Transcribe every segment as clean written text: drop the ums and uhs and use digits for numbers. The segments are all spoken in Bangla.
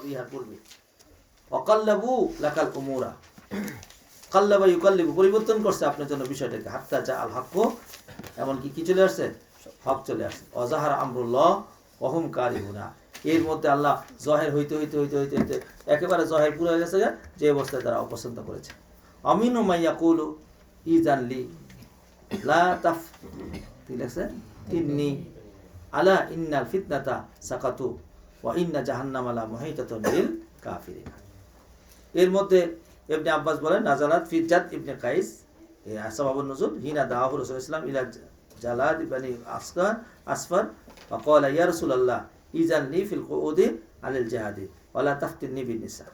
ইহার পূর্বে অকাল্লাবু লাকাল উমুরা কাল্লাবা ইউকাল্লিবু পরিবর্তন করছে আপনার জন্য বিষয়টাকে হাত্তা যা আল হক এমনকি কি চলে আসছে হক চলে আসছে অজাহার আমরুল্লাহ ওহুম কারিহুনা এর মধ্যে আল্লাহ জহের হইতে হইতে হইতে হইতে হইতে একেবারে জহের পুরো হয়ে গেছে যে অবস্থায় তারা অপছন্দ করেছে আমিনু মাইয়াকুলু ইজানলি লা তাফ ঠিক আছে ইন্নি আলা ইন্নাল ফিতনাতা সাকাতু ওয়া ইন্না জাহান্নামা লা মুহিতাতুন বিল কাফিরিন। এর মধ্যে ইবনে আব্বাস বলেন নাজালাত ফি জাদ ইবনে কাইস এই আসবাবুন নুজুল হিনা দাহু রাসূলুল্লাহ সাল্লাল্লাহু আলাইহি ওয়াসাল্লাম ইলা জালাদ ইবনে আসফর ওয়া ক্বালা ইয়া রাসূলুল্লাহ ইজাননি ফিল কুউদি আলাল জিহাদি ওয়া লা তাফতিননি বিন নিসা।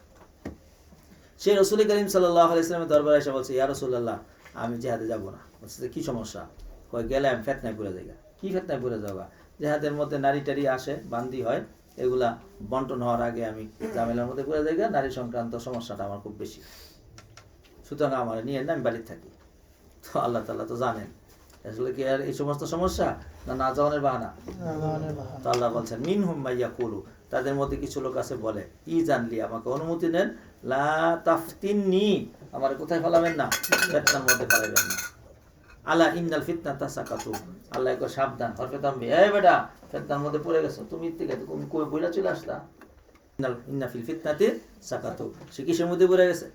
সে রাসূল করিম সাল্লাল্লাহু আলাইহি ওয়াসাল্লামের দরবারে এসে বলছে ইয়া রাসূলুল্লাহ আমি জিহাদে যাব না। বলছে কি সমস্যা? কই গেলাম ফিতনায় পড়ে যাইগা। কি ফিতনায় পড়ে যাওয়া? জিহাদের মধ্যে নারী টারি আসে বান্দি হয় এগুলা বন্টন হওয়ার আগে আমি ঝামেলার মধ্যে পড়ে যাই, নারী সংক্রান্ত সমস্যাটা আমার খুব বেশি, সুতরাং আমার নিয়ে আমি বাড়িতে থাকি। তো আল্লাহ তাআলা তো জানেন আসলে কি আর এই সমস্ত সমস্যা না যাওয়ানের বাহানা। তো আল্লাহ বলছেন মিনহুম মাইয়াকুলু তাদের মধ্যে কিছু লোক আছে বলে ই জানলি আমাকে অনুমতি নেন লা তাফতিননি আমার কোথায় ফেলাবেন না, ফিতনার মধ্যে ফেলাবেন না। আলা ইন্নাল ফিতনাতা সাকাতু আল্লাহ কো সাবধান হরফেতাম এই বেটা ফিতনার মধ্যে পড়ে গেছো তুমি থেকে তুমি কই বইলা চলে আসলা। ইন্না ফিল ফিতনাতি সাকাতু সে কিসের মধ্যে পড়ে গেছে?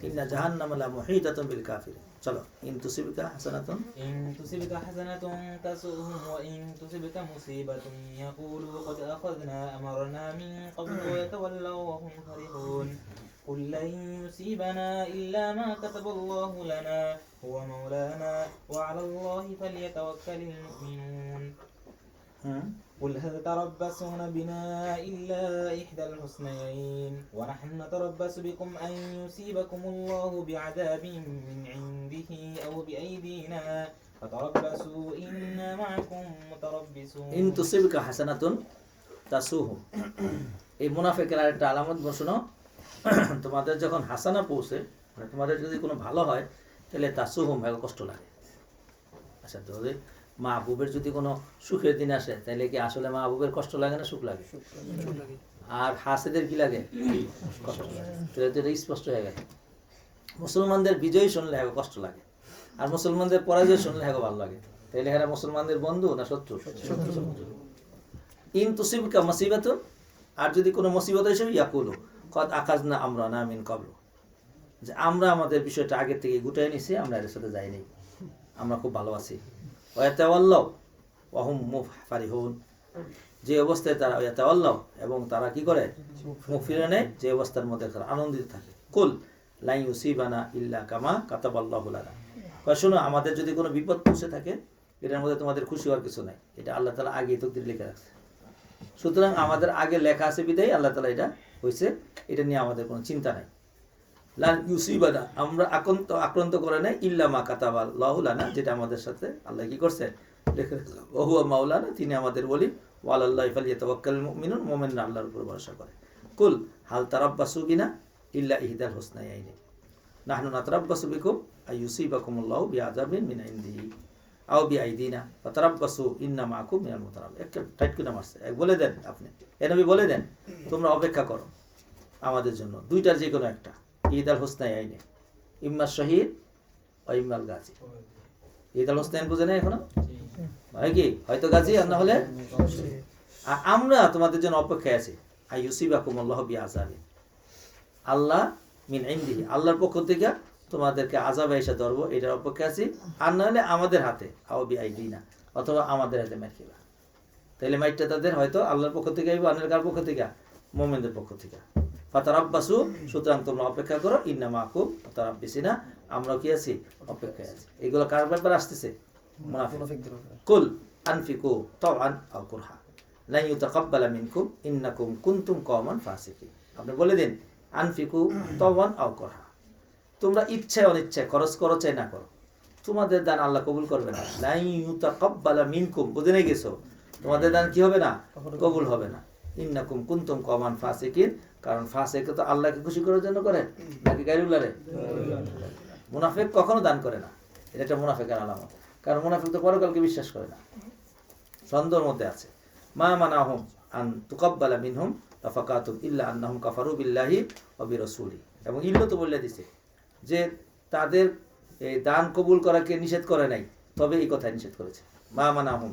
ইন্না জাহান্নামা লা মুহিতাতুন বিল কাফির। চলো ইন তুসিবকা হাসানাতুন তাসুহুম ওয়া ইন তুসিবকা মুসিবাতুন ইয়াকুলু ক্বাদ আখাযনা আমরনা মিন ক্বাবলু ওয়া ইয়াতাওয়াল্লাউ ওয়া হুম ফারিহুন قل لن يصيبنا إلا ما كتب الله لنا هو مولانا وعلى الله فليتوكل المؤمنون قل هل تربصون بنا إلا إحدى الحسنيين ونحن نتربص بكم أن يصيبكم الله بعذاب من عنده أو بأيدينا فتربصوا إنا معكم متربصون إن تصيبك حسنة تسوهم এই মুনাফিকের আরেকটা আলামত বসনো তোমাদের যখন হাসানা পৌঁছে মানে তোমাদের যদি কোনো ভালো হয় তাহলে তাসুহুম কষ্ট লাগে। আচ্ছা যদি মাহবুবের যদি কোনো সুখের দিন আসে তাহলে কি আসলে মাহবুবের কষ্ট লাগে না সুখ লাগে? আর হাসেদের কি লাগে? স্পষ্ট হয়ে গেছে। মুসলমানদের বিজয় শুনলে কষ্ট লাগে আর মুসলমানদের পরাজয় শুনলে ভালো লাগে। তাহলে এরা মুসলমানদের বন্ধু না শত্রু? ইন তুসিবকা মুসিবাতুন আর যদি কোনো মুসিবত এসে ইয়াকুলু কদ আকাজনা আমরা না মিন ক্বাবলু যে আমরা আমাদের বিষয়টা আগে থেকে গুটাই নিছি, আমরা এর সাথে যাইনি, আমরা খুব ভালো আছি। ওয়াতাওয়াল্লাউ ওয়া হুম মুফারিহুন যে অবস্থায় তারা ওয়াতাওয়াল্লাউ এবং তারা কি করে মুখ ফিরে নেয় যে অবস্থার মধ্যে তারা আনন্দিত থাকে। কুল লা ইউসিবানা ইল্লা কামা কাতাবাল্লাহু লানা কয় শোনো আমাদের যদি কোনো বিপদ পৌঁছে থাকে এটার মধ্যে তোমাদের খুশি হওয়ার কিছু নাই, এটা আল্লাহ তাআলা আগেই তাকদীরে লিখে রাখছে। সুতরাং আমাদের আগে লেখা আছে বিধায় আল্লাহ তাআলা এটা হয়েছে, এটা নিয়ে আমাদের কোনো চিন্তা নাই। লান ইউসিবানা আমরা আক্রান্ত করে নাই ইল্লা মা কাতাবাল্লাহু লানা যেটা আমাদের সাথে আল্লাহ কি করছে লিখে রাখছে। ওয়া হুয়া মাওলানা তিনি আমাদের ওলি ওয়া আলাল্লাহি ফালিয়াতাওয়াক্কালুল মুমিনুন মুমিনরা আল্লাহর উপর ভরসা করে। কুল হাল তারাব্বাসু বিনা ইল্লা ইহদাল হুসনায়াইনি নাহনু নাতারাব্বাসু বিকুম আইয়ুসিবাকুমুল্লাহু বিআযাবিন মিন ইনদিহি আও বিআইদিনা ফাতারাব্বাসু ইন্না মাআকুম মিনাল মুতারাব্বিস। একটা টাইট করে মারছে বলে দেন আপনি এ নবী বলে দেন তোমরা অপেক্ষা করো আমাদের জন্য দুইটার যে কোনো একটা ঈদাল হুসনাইয়াইনে ইম্মা শহীদ ও ইম্মাল গাজী। ঈদাল হুসনাইন বুঝে না এখনো হয় কি হয়তো গাজী আর না হলে আমরা তোমাদের জন্য অপেক্ষায় আছি আইয়ুসিবাকুমুল্লাহু বিআযাবিন আল্লাহ মিন ইনদিহি আল্লাহর পক্ষ থেকে তোমাদেরকে আযাবে এসে ধরব এটার অপেক্ষা আছি, আর না হলে আমাদের হাতে আও বিআইদিনা অথবা আমাদের হাতে মার খেলা। তাহলে মাইটটা তাদের হয়তো আল্লাহর পক্ষ থেকে আইব আর কার পক্ষ থেকে? মুমিনদের পক্ষ থেকে। ফাতারাব্বাসু সুতরাং তোমরা অপেক্ষা করো ইন্না মাআকুম মুতারাব্বিসিনা আমরা কি আছি অপেক্ষায় আছি। এগুলো কার ব্যাপারে আসতেছে? মুনাফিকদের। কুল আনফিকু তাওআন আও কুরহা লা ইউতাকাব্বালা মিনকুম ইন্নাকুম কুনতুম কওমান ফাসিকিন। আপনি বলে দিন আনফিকু তাওআন আও কুরহা তোমরা ইচ্ছায় অনিচ্ছায় খরচ করো চাই না করো তোমাদের দান আল্লাহ কবুল করবে না। লা ইউতাকাব্বালা মিনকুম বুঝে নিয়ে গেছো তোমাদের দান কি হবে না? কবুল হবে না। ইন্নাকুম কুনতুম কওমান ফাসিকিন কারণ ফাসিক তো আল্লাহকে খুশি করার জন্য করে নাকি গায়রুল্লাহরে? মুনাফিক কখনো দান করে না, এটা একটা মুনাফিকের আলামত। কারণ মুনাফিক তো পরকালকে বিশ্বাস করে না, সন্দেহের মধ্যে আছে। মা মানাহুম আন তুকাব্বালা মিনহুম রাফাকাতুম ইল্লা আন্নাহুম কাফারু বিল্লাহি ওয়া বিরাসূলি। এবং ইল্লা তো বলে দিছে যে তাদের এই দান কবুল করাকে নিষেধ করে নাই, তবে এই কথা নিষেধ করেছে। মা মানাহুম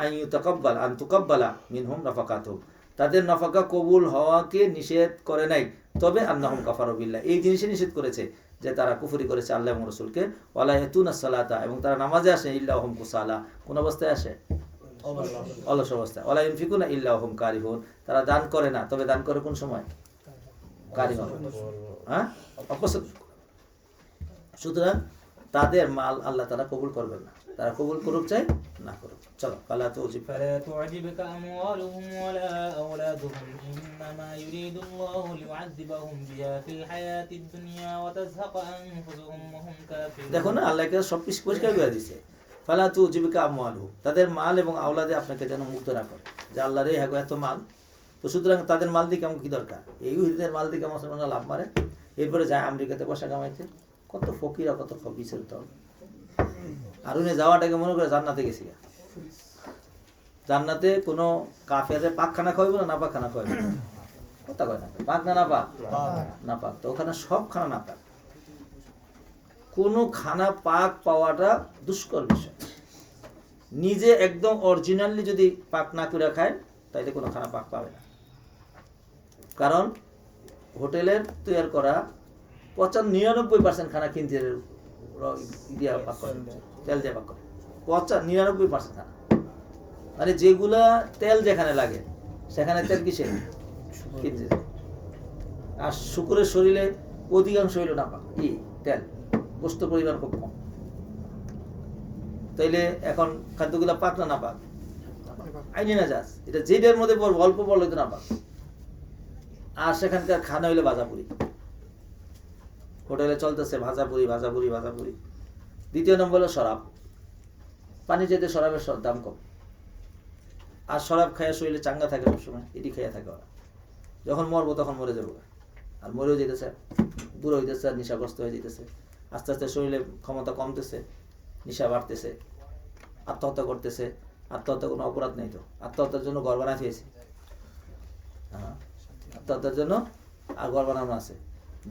আন ইউতাকাব্বাল আন তুকাব্বালা মিনহুম নাফাকাতুহুম, তাদের নাফাকা কবুল হওয়াকে নিষেধ করে নাই, তবে আন্নাহুম কাফারু বিল্লাহ, এই জিনিসে নিষেধ করেছে যে তারা কুফরি করেছে আল্লাহ এবং রাসূলকে। ওয়ালা ইয়াতুনা সালাতা, এবং তারা নামাজে আসে ইল্লা হুম কুসালা, কোন অবস্থায় আসে? অলস অবস্থায়। ওয়ালা ইউনফিকুনা ইল্লা হুম কারিহুন, তারা দান করে না, তবে দান করে কোন সময়? কারিহুন, হ্যাঁ, অপছন্দ। সুতরাং তাদের মাল আল্লাহ তারা কবুল করবেন না, তারা কবুল করুক চাই না করুক। চলো ফালা তুজিব فلا تعجبك أموالهم ولا أولادهم إنما يريد الله ليعذبهم بها في الحياة الدنيا وتزهق أنفسهم وهم كافرون। দেখো না, আল্লাহকে সব কিছু পরিষ্কার করে দিছে। ফালা তুজিবকা আমওয়ালুহুম, তাদের মাল এবং আওলাদে আপনাকে যেন মুগ্ধ না করে, যে আল্লাহর এই হ্যাঁ এত মাল, তো সুতরাং তাদের মাল দিকে আমার কি দরকার? এই ইহুদিদের মাল দিকে মুসলমানরা লাভ মারে, এরপরে যায় আমেরিকাতে পয়সা কামাইতে। কত ফকিরা, কত খবিসের দল। আর উনি যাওয়াটাকে মনে করে জান্নাতে গেছি। জান্নাতে কোনো কাফেরে পাকখানা খাওয়াইব না, না পাকখানা খাওয়াইব? কথা কয় না, পাক না না পাক? না পাক। তো ওখানে সব খানা না পাক, কোনো খানা পাক পাওয়াটা দুষ্কর বিষয়। নিজে একদম অরিজিনালি যদি পাক না করে খায়, তাইলে কোনো খানা পাক পাবে না। কারণ হোটেলের তৈরি করা 99% খানা কিনতে দিয়া পাক করে, তেল দিয়ে পাক করে। 99% খানা, মানে যেগুলা তেল যেখানে লাগে সেখানে তেল কিসে কিনতে। আর শুকুরের শরীরে অধিকাংশ হইল না পাক, কি তেল, গোস্ত পরিমাণ খুব কম। তাইলে এখন খাদ্যগুলা পাক না না পাক? আইনি না যাস, এটা যেটার মধ্যে পড়বো অল্প বল হইতো না পাক। আর সেখানকার খানা হইলে ভাজাপুরি, হোটেলে চলতেছে ভাজাপুরি ভাজাপুরি ভাজাপুরি। দ্বিতীয় নম্বর হলো শরাব, পানি যেতে শরাবের দাম কম। আর শরাব খাইয়া শরীরে চাঙ্গা থাকে সবসময়, এটি খাইয়া থাকে ওরা। যখন মরবো তখন মরে যাবো, আর মরেও যেতেছে, বুড়ো হইতেছে, আর নেশাগ্রস্ত হয়ে যেতেছে। আস্তে আস্তে শরীরে ক্ষমতা কমতেছে, নেশা বাড়তেছে, আত্মহত্যা করতেছে। আত্মহত্যা কোনো অপরাধ নেই তো, আত্মহত্যার জন্য ঘর বানাতে হয়েছে। হ্যাঁ, আত্মহত্যার জন্য আর ঘর বানানো আছে।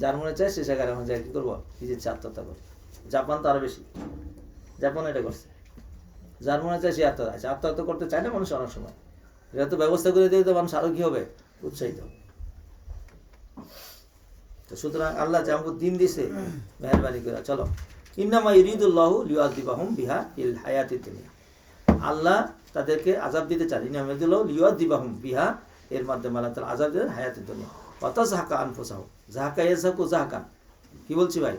যার মনে চায় সে জায়গায় এখন যায় কি করবো, নিজের ইচ্ছা আত্মহত্যা করে। জাপান তো আরো বেশি, জাপান এটা করছে। যার মনে চায় সে আত্মহত্যা, আত্মহত্যা করতে চায় না মানুষ অনেক সময়। এটা তো ব্যবস্থা করে দিলে তো মানুষ আরো কি হবে, উৎসাহিত। তো সুতরাং আল্লাহ যে আমাকে দিন দিছে, মেহেরবানি করে চলো। ইন্নামা ইউরিদুল্লাহু লিউআযিবাহুম বিহা ফিল হায়াতিদ দুনিয়া, আল্লাহ তাদেরকে আযাব দিতে চান। ইন্নামা ইউরিদুল্লাহু লিউআযিবাহুম বিহা, এর মাধ্যমে আল্লাহ তাআলা আযাব দেন হায়াতিদ দুনিয়া। ওয়া তাযহাকা আনফুসাহুম, যাহাকা ইয়াযহাকু যাহাকান, কি বলছি ভাই?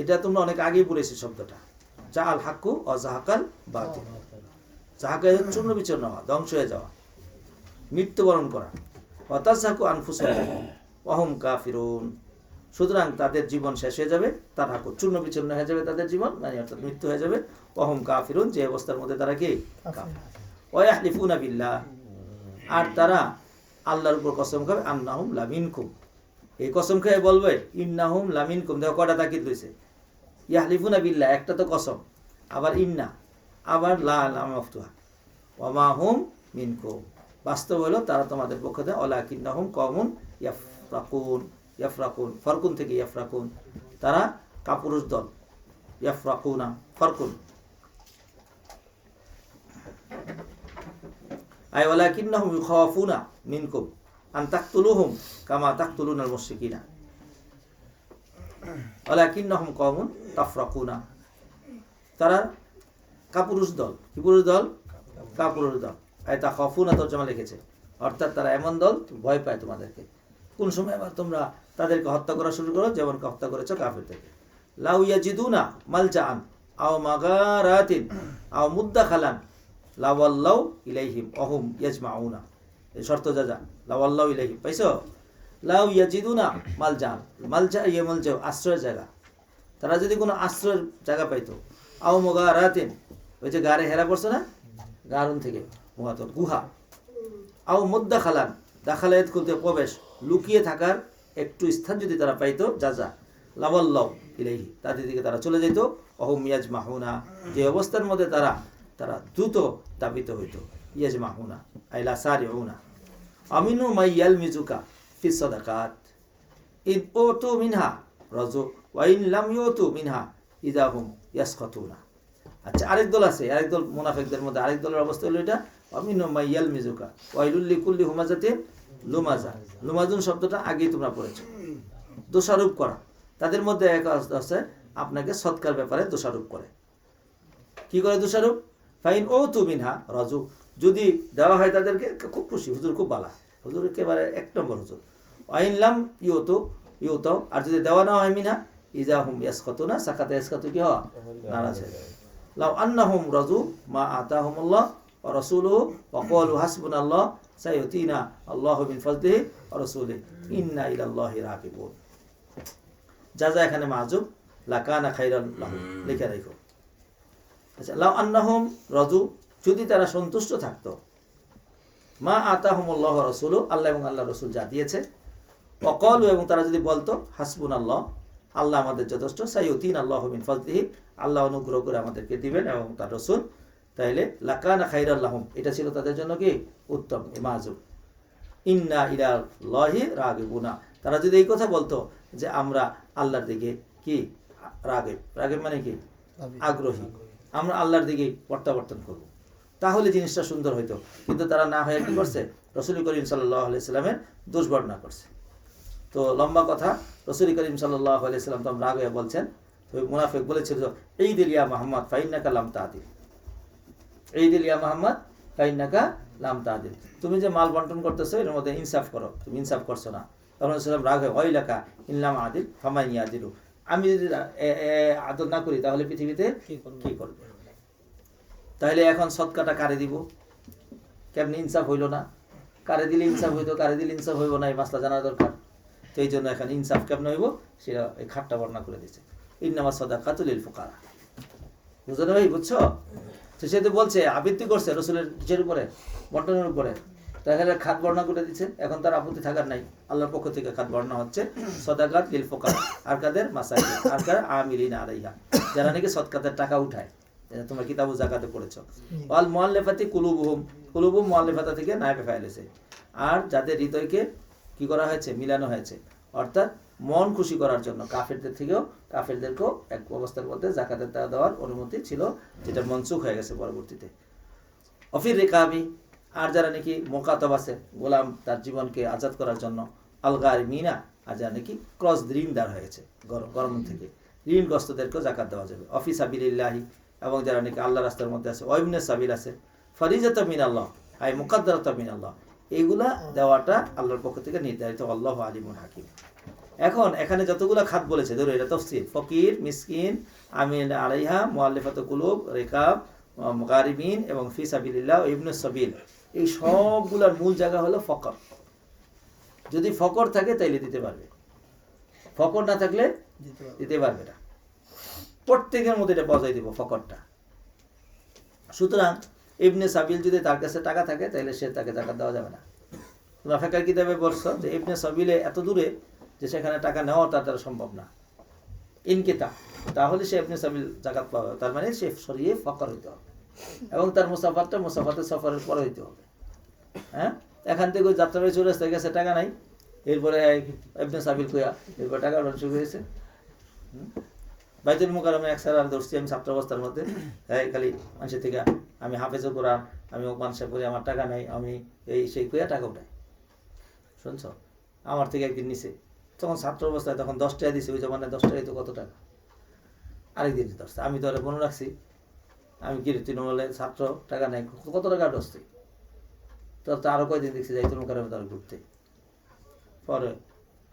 এটা তোমরা অনেক আগেই পড়েছি শব্দটা, যা আল হাক্কু ও জাহাকাল বাতিল। জাহাকা চূর্ণ বিচূর্ণ হওয়া, ধ্বংস হয়ে যাওয়া, মৃত্যুবরণ করা। ওয়াতাযহাকু আনফুসাহুম ওয়া হুম কাফিরুন, সুতরাং তাদের জীবন শেষ হয়ে যাবে, তার হাক্কু চূর্ণ বিচূর্ণ হয়ে যাবে তাদের জীবন, মানে অর্থাৎ মৃত্যু হয়ে যাবে। ওয়া হুম কাফিরুন, যে অবস্থার মধ্যে তারা কি কাফির। ওয়া ইয়াহলিফুনা বিল্লাহ, আর তারা আল্লাহর উপর কসম খাবে, আন্নাহুম লামিনকুম, এই কসম খেয়ে বলবে ইন্নাহুম লামিনকুম। দেখো কয়টা তাকিদ হইছে, ইয়াহলিফুনা বিল্লাহ একটা তো কসম, আবার ইন্না, আবার লা লাম মাফতুহা, ওয়া মা হুম মিনকুম, বাস্তব হলো তারা তোমাদের পক্ষে দেয়। ওয়ালাকিন্নাহুম কওমুন ইয়াফরাকুন, ইয়াফরাকুন ফারকুন থেকে ইয়াফরাকুন, তারা কাপুরুষ দল। ইয়াফরাকুনা ফারকুন, আই ওয়ালাকিন্নাহুম ইখাফুনা মিনকুম আন তাকতুলুহুম কামা তাকতুলুনাল মুশরিকিনা ওয়ালাকিন্নাহুম কওমুন তাফরাকুনা, তারা কাপুরুষ দল। কি পুরুষ দল? কাপুরুষ দল। আই তাখাফুনা তরজমা লিখেছে, অর্থাৎ তারা এমন দল ভয় পায় তোমাদেরকে। কোন সময় আবার তোমরা তাদেরকে হত্যা করা শুরু করো, যেমন হত্যা করেছো কাফিরদেরকে। লাউ ইয়াজিদুনা মালজাআন আও মাগারাতিন আও মুদাখালান লাওয়াল্লাউ ইলাইহিম ওয়া হুম ইয়াজমাউনা, এই শর্ত যা লাওয়াল্লাউ ইলাইহিম পাইছো। লাউ ইয়াজিদুনা মালজাআন, মালজা ইয়া মালজা আশ্রয়ের জায়গা, তারা যদি কোনো আশ্রয়ের জায়গা পাইতো। আও মাগারাতিন, ওই যে গারে হেরা পড়ছে না, গারুন থেকে মুহাতর গুহা। আও মুদাখালান, দাখালাত খুলতে প্রবেশ, লুকিয়ে থাকার একটু স্থান যদি তারা পাইতো যা লাবাল্লাহ ইলাইহি, তাদের দিকে তারা চলে যেত। অহম ইয়াজমাহুনা, যে অবস্থার মধ্যে তারা দ্রুত দাবিত হইত। ইয়াজমাহুনা আইলা সারিউনা আমিনু মাইয়াল মিজুকা ফিস সাদাকাত ইদ ওতু মিনহা রাজু ওয়া ইন লাম ইউতু মিনহা ইদাহুম ইয়াসখাতুনা। আচ্ছা, আরেক দল আছে, আরেক দল মুনাফিকদের মধ্যে আরেক দলের অবস্থা হলো এটা, আমিনু মাইয়াল মিজুকা ওয়াইলুল লিকুল্লি হুমাজাতিন লুমাজা। লুমাজুন শব্দটা আগেই তোমরা পড়েছো। দোষারোপ করা, তাদের মধ্যে এক আছে আপনাকে সৎকার ব্যাপারে দোষারোপ করে। কি করে দোষারোপ? ফাইন ও তু মিনহা রাজু, যদি দেওয়া হয় তাদেরকে খুব খুশি, হুজুর খুব বালা, হুজুর একেবারে এক নম্বর হুজুর। আইন লাম ইউতো, আর যদি দেওয়া না হয় মিনহা ইজা হুম ইয়াসখাতুনা, সাকাতে ইয়াসখাতু কি হওয়া, নারাজ হয়ে যায়। লাউ আন্নাহুম রাজু মা আতাহুমুল্লাহ ওয়া রাসূলুহু ওয়া ক্বালু হাসবুনাল্লাহ সাইয়ুতিনা আল্লাহু মিন ফাজলিহি ওয়া রাসূলিহি ইন্না ইলাল্লাহি রাগিবুন। যা এখানে মাযুব লাকানা খাইরান লাহু লিখে রাখো। আচ্ছা, লাউ আন্নাহুম রাজু, যদি তারা সন্তুষ্ট থাকতো, মা আতাহুমুল্লাহ ওয়া রাসূলুহু, আল্লাহ এবং আল্লাহ রাসূল যা দিয়েছে, ওয়া ক্বালু, এবং তারা যদি বলতো হাসবুনাল্লাহ, আল্লাহ আমাদের যথেষ্ট, সাইয়ুতিনা আল্লাহু মিন ফাজলিহি, আল্লাহ অনুগ্রহ করে আমাদেরকে দিবেন এবং তার রাসূল, তাইলে লাকানা খাইরান লাহুম, এটা ছিল তাদের জন্য কি উত্তম মাযুব। ইন্না ইলাল্লাহি রাগিবুনা, তারা যদি এই কথা বলতো যে আমরা আল্লাহর দিকে কি রাগিব মানে কি আগ্রহী, আমরা আল্লাহর দিকে প্রত্যাবর্তন করব, তাহলে জিনিসটা সুন্দর হইতো। কিন্তু তারা না হয়ে কি করছে, রাসূল করিম সাল্লাল্লাহু আলাইহি সাল্লামের দোষ বর্ণনা করছে। তো লম্বা কথা, রাসূল করিম সাল্লাল্লাহু আলাইহি সাল্লাম তো রাগ হয়ে বলছেন, তো মুনাফিক বলেছিল এই দিল ইয়া মুহাম্মদ ফাইন্নাকা লাম তাদিল, এই দিল ইয়া মুহাম্মদ ফাইন্নাকা লাম তাদিল, তুমি যে মাল বন্টন করতেছো এর মধ্যে ইনসাফ করো, তুমি ইনসাফ করছো না। তখন রাসূল রাগ হয়ে ওয়াইলাকা ইনলাম আদিল ফামান ইয়াদিলু, আমি যদি আদল না করি তাহলে পৃথিবীতে কি করবে? তাহলে এখন সদকাটা কারে দিব? কেমনি ইনসাফ হইল না? কারে দিলে ইনসাফ হইতো, কারে দিলে ইনসাফ হইব না, এই মাসলা জানা দরকার। তো এই জন্য এখন ইনসাফ কেমন হইব সেটা এই খাটটা বর্ণনা করে দিচ্ছে। ইন্নামা সাদাকাতুল লিল ফুকারা, বুঝো না ভাই, বুঝছো? তো সে তো বলছে আবৃত্তি করছে রসুলের কিসের উপরে, বন্টনের উপরে, তাহলে খাত বর্ণনা করে দিচ্ছে। এখন তার আপত্তি থাকার নাই, আল্লাহর পক্ষ থেকে খাত বর্ণনা হচ্ছে সাদাকাত লিল ফুকারা, আর কাদের মাসাকিন, আর কার আমিলিনা আলাইহা, যারা নাকি সদকাতের টাকা উঠায়। তোমরা কিতাবু যাকাতে পড়েছো। ওয়াল মুআল্লাফাতি কুলুবুহুম মুআল্লাফাতা থেকে নায়েবে ফাইল হয়েছে, আর যাদের হৃদয়কে কি করা হয়েছে, মিলানো হয়েছে, অর্থাৎ মন খুশি করার জন্য কাফেরদেরকেও এক অবস্থার মধ্যে যাকাতের টাকা দেওয়ার অনুমতি ছিল, যেটা মনসুখ হয়ে গেছে পরবর্তীতে। অফির রিকাবি, আর যারা নাকি মোকাতব আছে, গোলাম তার জীবনকে আজাদ করার জন্য, আলগারিমিনা, আর যারা নাকি ক্রস ঋণদার হয়ে গেছে গরম থেকে, ঋণগ্রস্তদেরকেও যাকাত দেওয়া যাবে। অফি সাবিলিল্লাহি, এবং যারা নাকি আল্লাহ রাস্তার মধ্যে আছে, ওয়াইবনে সাবিল আছে, ফরিজাতুম মিনাল্লাহ আই মুকাদ্দারাতুম মিনাল্লাহ, এইগুলা দেওয়াটা আল্লাহর পক্ষ থেকে নির্ধারিত। আল্লাহু আলিমুন হাকিম। এখন এখানে যতগুলা খাত বলেছে, ধরো এটা তাফসীর, ফকির, মিসকিন, আমিন আলাইহা, মুআল্লাফাতুল কুলুব, রিকাব, গারিবিন এবং ফি সাবিলিল্লাহ, ইবনে সাবিল, এই সবগুলোর মূল জায়গা হলো ফকর। যদি ফকর থাকে তাইলে দিতে পারবে, ফকর না থাকলে দিতে পারবে না। প্রত্যেকের মধ্যে এটা বজায় দিব ফকরটা। সুতরাং ইবনে সাবিল যদি তার কাছে টাকা থাকে তাহলে সে তাকে যাকাত দেওয়া যাবে না। তোমরা ফিকহের কিতাবে বলছো যে ইবনে সাবিলে এত দূরে যে সেখানে টাকা নেওয়া তার দ্বারা সম্ভব না, ইনকিতা, তাহলে সে ইবনে সাবিল যাকাত পাবে, তার মানে সে সরিয়ে ফকর হইতে হবে, এবং তার মুসাফাতে সফরের পরে হইতে হবে। হ্যাঁ, এখান থেকে ওই যাত্রাবাড়ি চলে আসতে গেছে, টাকা নাই, এরপরে ইবনে সাবিল কইয়া এরপর টাকা শুরু হয়েছে। বাইতুল মুকাররমে এক স্যার ধরছি আমি ছাত্র অবস্থার মধ্যে, খালি মানুষের থেকে আমি হাফেজও কোরআন, আমি মানুষের করি, আমার টাকা নাই, আমি এই সেই কইয়া টাকা উঠাই। শুনছ, আমার থেকে একদিন নিছে, তখন ছাত্র অবস্থায়, তখন 10 টাকা দিছে, ওই জমানায় 10 টাকায় তো কত টাকা। আরেকদিন ধরছে, আমি তো মনে রাখছি, আমি কি তৃণমূলে ছাত্র, টাকা নাই, কত টাকা ডসতে, তো আরো কয়দিন দেখছি যাইতুল মুকাররমে তারা ঘুরতে, পরে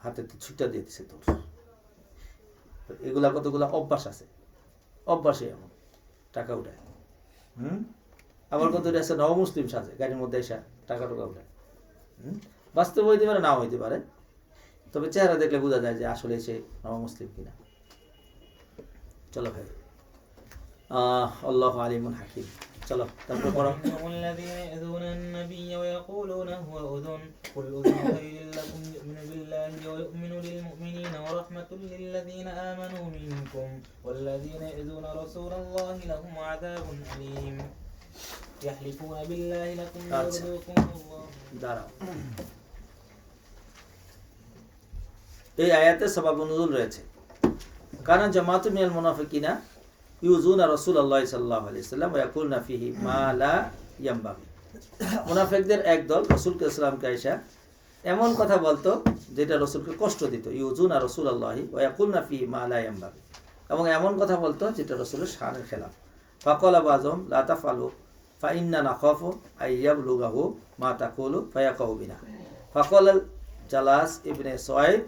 হাতে ছুটটা দিয়ে দিছে তোর। এগুলা কতগুলা অভ্যাস আছে, অভ্যাসে এমন টাকা উঠায়। আবার কত আছে নবমুসলিম সাজে, গাড়ির মধ্যে এসে টাকা উঠায়। বাস্তব হইতে পারে, নাও হইতে পারে, তবে চেহারা দেখলে বোঝা যায় যে আসলে সে নবমুসলিম কিনা। চলো ভাই, আল্লাহু আলিমুন হাকিম। চলো তারপর পড়ো। ومنهم الذين يؤذون النبي ويقولون هو أذن قل أذن خير لكم يؤمن بالله ويؤمن للمؤمنين ورحمة للذين آمنوا منكم والذين يؤذون رسول الله لهم عذاب أليم يحلفون بالله لكم ليرضوكم الله দাঁড়াও, এই আয়াতে সবাব নুজুল রয়েছে। কারণ জামাতু মিনাল মুনাফিকিনা ইউজুনা রাসূলুল্লাহ সাল্লাল্লাহু আলাইহি ওয়াসাল্লাম ওয়া ইয়াকুলুনা ফিহি মা লা ইয়ামবাগি। মুনাফিকদের একদল রাসূলকে সাল্লামকে আয়েশা এমন কথা বলতো যেটা রাসূলকে কষ্ট দিত। ইউজুনা রাসূলুল্লাহি ওয়া ইয়াকুলুনা ফিহি মা লা ইয়ামবাগি, এবং এমন কথা বলতো যেটা রাসূলের শানের খেলাফ। ফাকালা বাযুহুম লা তাফআলু ফা ইন্না নাখাফু আইয়াবলুগাহু মা তাকুলু ফায়াকাউ বিনা। ফাকালা জালাস ইবনে সুয়াইদ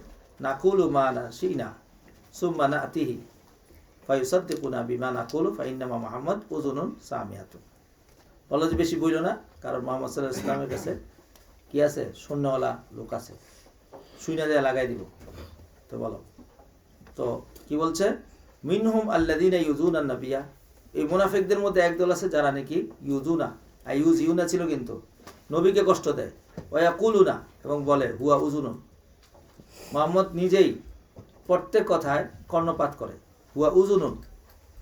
নাকুলু মা নাশিনা সুম্মা নাতিহি ফায়ুসাদ্দিকুনা বিমা নাকুলু ফাইন্নামা মুহাম্মদ উযুনুন সামিয়াতুন। বলো যে বেশি বইল না, কারণ মুহাম্মদ সাল্লাল্লাহু আলাইহি ওয়াসাল্লামের কাছে কি আছে? শূন্যওয়ালা লোক আছে, শুইনা দিয়ে লাগাই দিব। তো বলো, তো কি বলছে? মিনহুম আল্লাযীনা ইউযুনান নাবিয়্যা, এই মুনাফিকদের মধ্যে একদল আছে যারা নাকি ইউযুনা, ইউযিউনা ছিল কিন্তু নবীকে কষ্ট দেয়। ওয়া ইয়াকুলুনা, এবং বলে হুয়া উযুনুন, মুহাম্মদ নিজেই প্রত্যেক কথায় কর্ণপাত করে। হুয়া উযুনুন,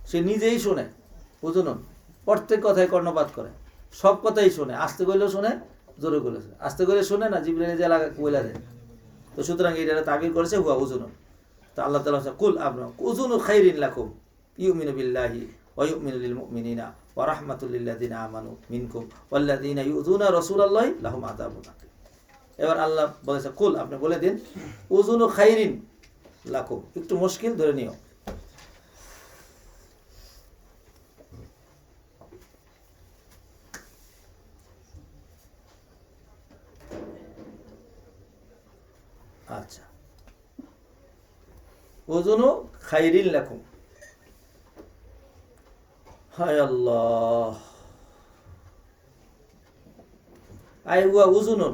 সে নিজেই শোনে। উযুনুন, প্রত্যেক কথায় কর্ণপাত করে, সব কথাই শোনে। আস্তে কইলেও শোনে, জোরে কইলেও শোনে। আস্তে করে শোনে না, জিবরাইল যে লাগা কইলা দেয়। তো সুতরাং এটা তাবির করেছে হুয়া উযুনুন। তো আল্লাহ তাআলা বলেন কুল আপনা উযুনু খাইরিন লাকুম ইউমিনু বিল্লাহি ওয়া ইউমিনু লিল মুমিনিনা ওয়া রাহমাতুল লিল লাযিনা আমানু মিনকুম ওয়াল্লাযিনা ইউযুনা রাসূলাল্লাহি লাহুম আযাবুন আযীম। এবার আল্লাহ বলেছে কুল আপনি বলে দিন উযুনু খাইরিন লাকুম। একটু মুশকিল, ধরে নিও। আচ্ছা, উযুনু খাইরিন লাকুম। হায় আল্লাহ, আই হুয়া উযুনুন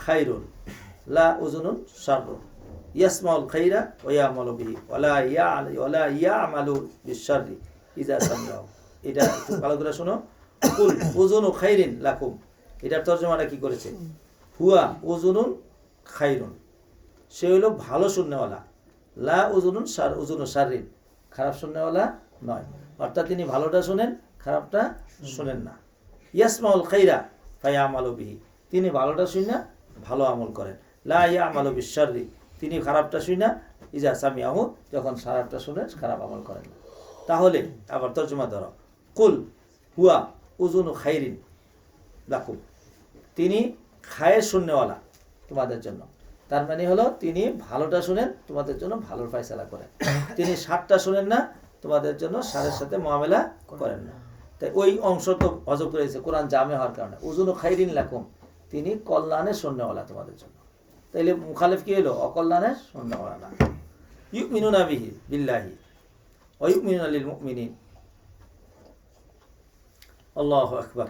খাইরুন লা উযুনুন শাররুন ইয়াসমাউল খাইরা ওয়া ইয়ামালু বিহি ওয়ালা ইয়ামালু বিশ-শাররি ইযা সামিআহু। এটা একটু ভালো করে শোনো। কুল উযুনু খাইরিন লাকুম, এটার তরজমাটা কি করেছে? হুয়া উযুনুন খাইরুন, সে হলো ভালো শুননেওয়ালা। লা উযুনুন উযুনু শাররিন, খারাপ শুননেওয়ালা নয়। অর্থাৎ তিনি ভালোটা শুনেন, খারাপটা শুনেন না। ইয়াসমাউল খাইরা ফায়ামালু বিহি, তিনি ভালোটা শুনে ভালো আমল করেন। লা ইয়ামালু বিশ-শাররি, তিনি খারাপটা শুনে ইজা সামিআহু, যখন খারাপটা শুনে খারাপ আমল করেন না। তাহলে আবার তরজমা ধরো, কুল হুয়া উযুনু খাইরিন লাকুম, তিনি খায়ের শুননেওয়ালা তোমাদের জন্য। তার মানে হলো তিনি ভালোটা শুনেন, তোমাদের জন্য ভালোর ফয়সালা করেন। তিনি সারটা শুনেন না, তোমাদের জন্য সারের সাথে মুআমালা করেন না। তাই ওই অংশ তো হজব করেছে কোরআন জামে হওয়ার কারণে। উযুনু খাইরিন লাকুম, তিনি কল্যাণের শুননেওয়ালা তোমাদের জন্য। তাইলে মুখালিফ কি হলো? অকল্যাণের শুননেওয়ালা না। ইউমিনুনা বিহি বিল্লাহি ওয়া ইউমিনুনা লিল মুমিনিন। আল্লাহু আকবার।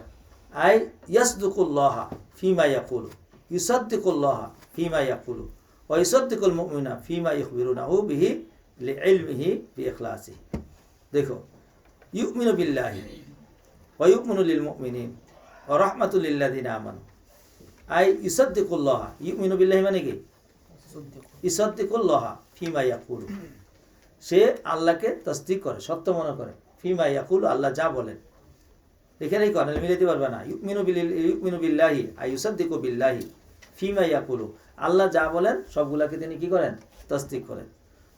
আই ইয়াসদুকুল্লাহা ফিমা ইয়াকুলু ইউসাদ্দিকুল্লাহা ফিমা ইয়াকুলু ওয়া ইউসাদ্দিকুল মুমিনা ফিমা ইখবিরুনাহু বিহি লিইলমিহি বিইখলাসিহি। দেখো, ইউমিনু বিল্লাহি ওয়া ইউমিনু লিল মুমিনিন ওয়া রাহমাতুল লিল লাযিনা আমানু। আই ইউসাদ্দিকুল্লাহা, ইউমিনু বিল্লাহি মানে কি? ইউসাদ্দিকুল্লাহা ফিমা ইয়াকুলু, সে আল্লাহকে তাসদীক করে, সত্য মনে করে। ফিমা ইয়াকুলু, আল্লাহ যা বলেন। এখানেই করেন, মিলাতে পারবে না। ইউমিনু বিল্লাহি আই ইউসাদ্দিকু বিল্লাহি ফিমা ইয়াকুলু, আল্লাহ যা বলেন সবগুলাকে তিনি কি করেন? তাসদীক করেন।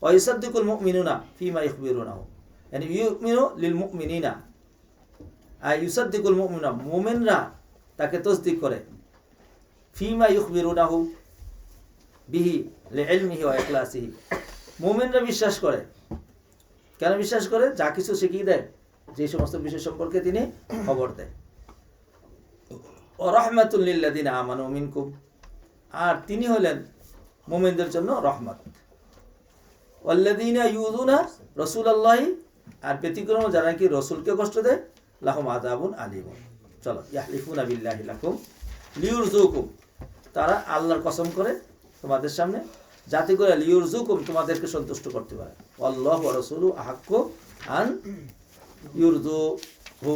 ওয়া ইউসাদ্দিকুল মুমিনুনা ফিমা ইখবিরুনাহু, মানে ইউমিনু লিল মুমিনিনা আই ইউসাদ্দিকুল মুমিনুনা, মুমিনরা তাকে তাসদীক করে। ফিমা ইখবিরুনাহু বিহি লিইলমিহি ওয়া ইখলাসিহি, মুমিনরা বিশ্বাস করে। কেন বিশ্বাস করে? যা কিছু শিখিয়ে দেয়, যে সমস্ত বিষয় সম্পর্কে তিনি খবর দেয়। ওয়া রাহমাতুল লিল লাযিনা আমানু মিনকুম, আর তিনি হলেন মুমিনদের জন্য রহমত। ওয়াল্লাযিনা ইউযুনা রাসূলুল্লাহি, আর ব্যতিক্রম যারা কি রাসূলকে কষ্ট দেয়, লাহুম আযাবুন আলীম। চলো, ইয়াহলিফুনা বিল্লাহি লাকুম লিয়ুরযুকুম, তারা আল্লাহর কসম করে তোমাদের সামনে, যাতে করে লিয়ুরযুকুম, তোমাদেরকে সন্তুষ্ট করতে পারে। আল্লাহু ওয়া রাসূলুহু আহাক্কু আন ইউরযুহু,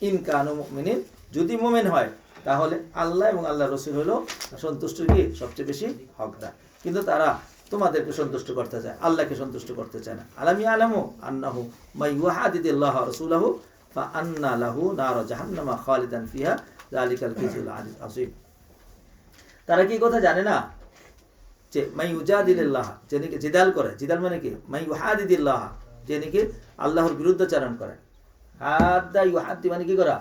ইন কানু মুমিনিন, যদি মুমিন হয় তাহলে আল্লাহ এবং আল্লাহ রাসূল হলো সন্তুষ্ট কি সবচেয়ে বেশি হকদার। কিন্তু তারা তোমাদেরকে সন্তুষ্ট করতে চায়, আল্লাহকে সন্তুষ্ট করতে চায় না। আলাম ইয়ালামু আন্নাহু মা ইউহাদিদিল্লাহ ওয়া রাসূলাহু ফা আন্না লাহু নার জাহান্নামা খালিদান ফিহা যালিকাল খিজুল আযীম। তারা কি কথা জানে না যে মাই ইউজাদিল্লাহ, যে নাকি জিদাল করে, জিদাল মানে কি মাই ইউহাদিদিল্লাহ, যে নাকি আল্লাহর বিরুদ্ধাচরণ করে। হাদা ইউহাদ্দি মানে কি করা,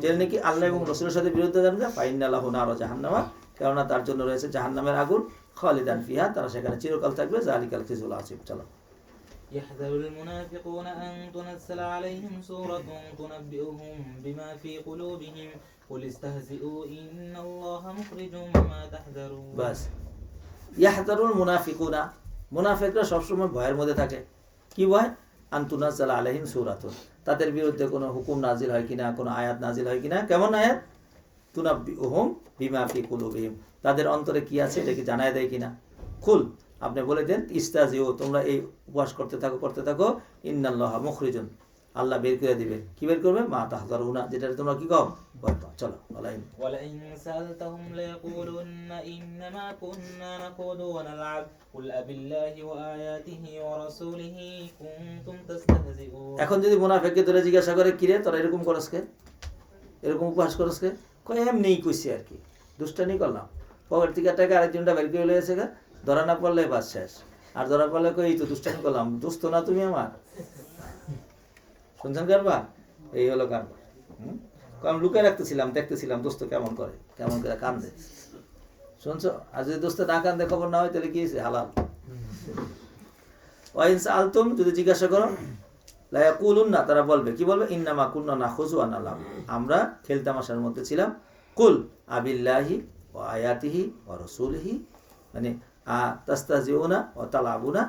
যে নাকি আল্লাহ এবং রাসূলের সাথে বিরুদ্ধাচরণ করে, ফাইন্না লাহু নার জাহান্নামা, কেননা তার জন্য রয়েছে জাহান্নামের আগুন, খালিদান ফিহা, তারা সেখানে চিরকাল থাকবে, যালিকাল খিজুল আযীম। চলো। يحذر المنافقون أن تنزل عليهم سورة تنبئهم بما في قلوبهم قل استهزئوا إن الله مخرج ما تحذرون। বাস, ইয়াহদারুল মুনাফিকুনা, মুনাফিকরা সবসময় ভয়ের মধ্যে থাকে। কি ভয়? আন তুনাজ্জাল আলাইহিম সূরাতুন, তাদের বিরুদ্ধে কোনো হুকুম নাজিল হয় কিনা, কোনো আয়াত নাজিল হয় কিনা। কেমন আয়াত? তুনাব্বিউহুম বিমা ফি কুলুবিহিম, তাদের অন্তরে কি আছে এটা কি জানায় দেয় কিনা। কুল, আপনি বলে দেন ইস্তাজিউ, তোমরা এই উপবাস করতে থাকো, ইন্নাল্লাহা মুখরিজুন, আল্লাহ বের করে দিবে। কি বের করবে? মা তাহজারুনা, যেটা তোমরা কি কও ভয় পাও। চলো। ولئن سألتهم ليقولن إنما كنا نخوض ونلعب قل أبالله وآياته ورسوله كنتم تستهزئون। এখন যদি মুনাফিককে ধরে জিজ্ঞাসা করে কিরে তোরা এরকম করস কে, এরকম উপহাস করস কে, কয় এমনিই কইছি আর কি, দুষ্টানি করলাম। পকেট থেকে টাকা আরেকজনটা বের করে লয়েছে, ধরা না পড়লে বাস শেষ। আর ধরা পড়লে কই এই তো দুষ্টানি করলাম, দোস্ত না তুমি আমার, শুনছেন কারবার? এই হলো কারবার। আমি লুকে রাখতেছিলাম, দেখতেছিলাম দোস্ত কেমন করে কান্দে, শুনছো? আর যদি দোস্ত না কান্দে, খবর না হয়, তাহলে কি হয়েছে? হালাল। ওয়াইনস আলতুম, যদি জিজ্ঞাসা করো, লা ইয়াকুলুন্না, তারা বলবে, কি বলবে? ইন্নামা কুন্না নাখুযু ওয়া নালআব, আমরা খেলতামাশার মধ্যে ছিলাম। কুল আবিল্লাহি ওয়া আয়াতিহি ওয়া রাসূলিহি, মানে তাস্তাজিউনা ওয়া তালাবুনা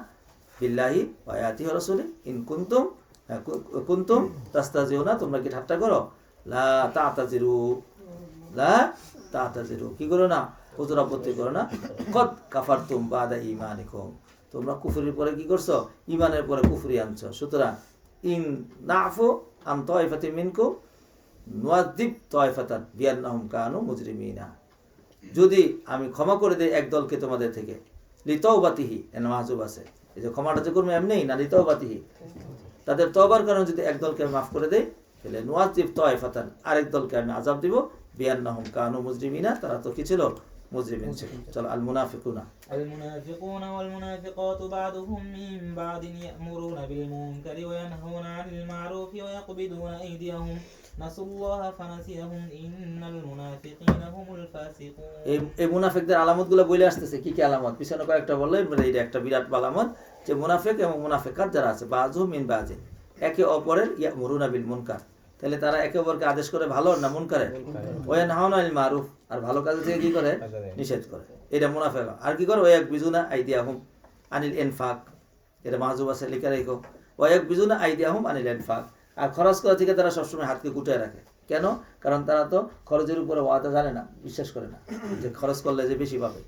বিল্লাহি ওয়া আয়াতিহি ওয়া রাসূলিহি ইন কুনতুম তাস্তাজিউনা, তোমরা কি ঠাট্টা করো? লা তাতাজিরু, কি করো না? হুজুর আপত্তি করো না। কদ কাফারতুম বাদা ঈমানিকুম, তোমরা কুফরির পরে কি করছো? ঈমানের পরে কুফরি আনছো। সুতরাং ইন নাফু আন তাইফাতিন মিনকুম নুআযিব তাইফাতান বিআন্নাহুম কানু মুজরিমিনা, যদি আমি ক্ষমা করে দেই এক দলকে তোমাদের থেকে, লিতাওবাতিহি, এন মাহজুব আছে, এই যে ক্ষমাটা যে করবে এমনি না, লিতাওবাতিহি, তাদের তওবার কারণে যদি এক দলকে মাফ করে দেই, তাহলে নুআযিব তাইফাতান, আরেক দলকে আমি আযাব দিব, বিআন্নাহুম কানু মুজরিমিনা, তারা তো কি ছিল? মুজরিমিন ছিল। চলো। আল মুনাফিকুনা, المنافقون والمنافقات بعضهم من بعض يأمرون بالمنكر وينهون عن المعروف ويقبضون أيديهم نسوا الله فنسيهم إن المنافقين هم الفاسقون। এই মুনাফিকদের আলামতগুলো বলে আসতেছে। কি কি আলামত? পিছনে কয়েকটা বললে, এটা একটা বিরাট আলামত যে মুনাফিক এবং মুনাফিকাত যারা আছে, বাযুহুম মিন বাযিন, একে অপরের ইয়ামুরুনা বিল মুনকার, তাহলে তারা একে অপরকে আদেশ করে ভালো না মুনকারে, ওয়া ইয়ানহাউনা আনিল মারুফ, আর ভালো কাজ থেকে কি করে? নিষেধ করে। এটা মুনাফিক। আর কি করে? ওয়া ইয়াকবিজুনা আইদিয়াহুম আনিল ইনফাক, এটা মাহজুব আছে, লিখে রাখো। ওয়া ইয়াকবিজুনা আইদিয়াহুম আনিল ইনফাক, আর খরচ করা থেকে তারা সবসময় হাতকে গুটিয়ে রাখে। কেন? কারণ তারা তো খরচের উপরে ওয়াদা জানে না, বিশ্বাস করে না যে খরচ করলে যে বেশি পাবে।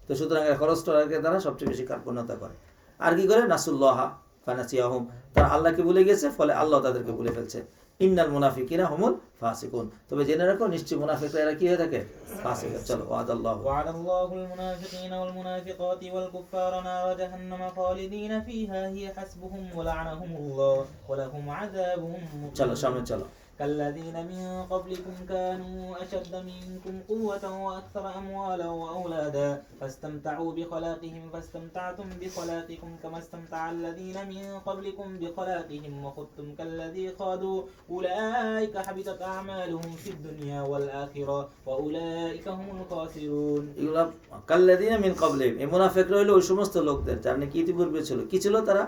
তো সুতরাং খরচটাকে তারা সবচেয়ে বেশি কার্পণ্যতা করে। আর কি করে? নাসুল্লাহা ফানাসিয়াহুম, তারা আল্লাহকে ভুলে গেছে, ফলে আল্লাহ তাদেরকে ভুলে ফেলছে। ইন্নাল মুনাফিকিনা হুমুল ফাসিকুন, তবে জেনে রাখো নিশ্চয়ই মুনাফিকরা এরা কি হয়ে থাকে? ফাসিক। চলো। ওয়াদাল্লাহু ওয়াদাল্লাহুল মুনাফিকিনা ওয়াল মুনাফিকাতি ওয়াল কুফারা নার জাহান্নাম খালিদিনা ফিহা হিয়া হাসবুহুম ওয়া লা'নাহুমুল্লাহ ওয়া লাহুম আযাবুন মুকিম। চলো সামনে চলো। كالذين من قبلكم كانوا أشد منكم قوة وأكثر أموالا وأولادا فاستمتعوا بخلاقهم فاستمتعتم بخلاقكم كما استمتع الذين من قبلكم بخلاقهم وخضتم كالذي خاضوا أولئك حبطت أعمالهم في الدنيا والآخرة وأولئك هم الخاسرون। এগুলা কাল্লাযিনা মিন ক্বাবলিহিম, এই মুনাফিকরা হলো ওই সমস্ত লোকদের যারা নাকি ইতিপূর্বে ছিল। কি ছিল তারা?